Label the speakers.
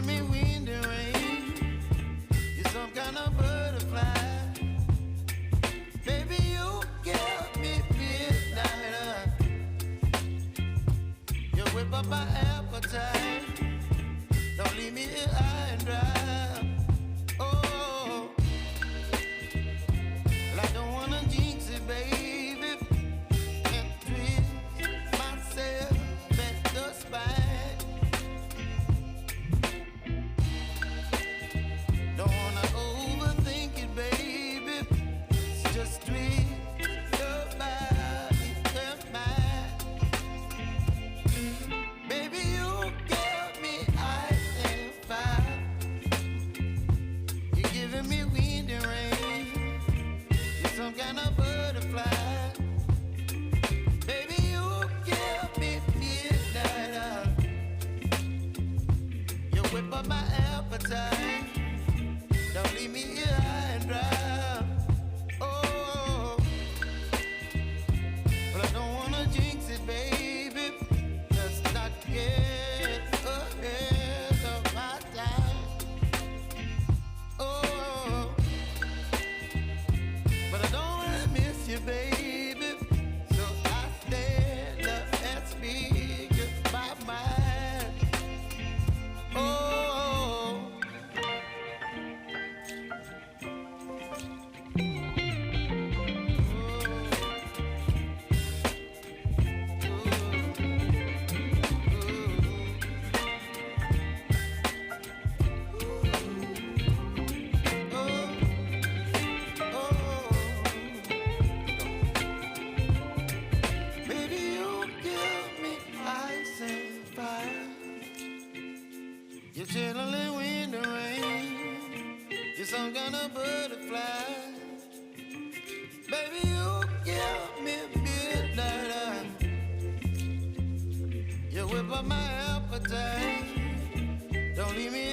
Speaker 1: giving me wind and rain. You're some kind of butterfly. Baby, you give me midnight. You whip up my appetite. Don't leave me here high and dry. Oh, well, I don't wanna jinx it, baby, and twist myself at the spine. Don't wanna overthink it, baby. It's just twist your body and mine. Baby, you give me ice and fire. You're giving me wind and rain. You're some kind of butterfly. Baby, you give me midnight. You whip up my appetite. Don't leave me here high and dry. Oh, but I don't wanna jinx it, baby. Let's not get ahead of my time. Oh, but I don't wanna miss you, baby. So I stand up and speak my mind. Oh. Baby, you give me ice and fire. You're chilling wind and rain. You're some kind of butterfly. Baby, you give me midnight. You whip up my appetite. Don't leave me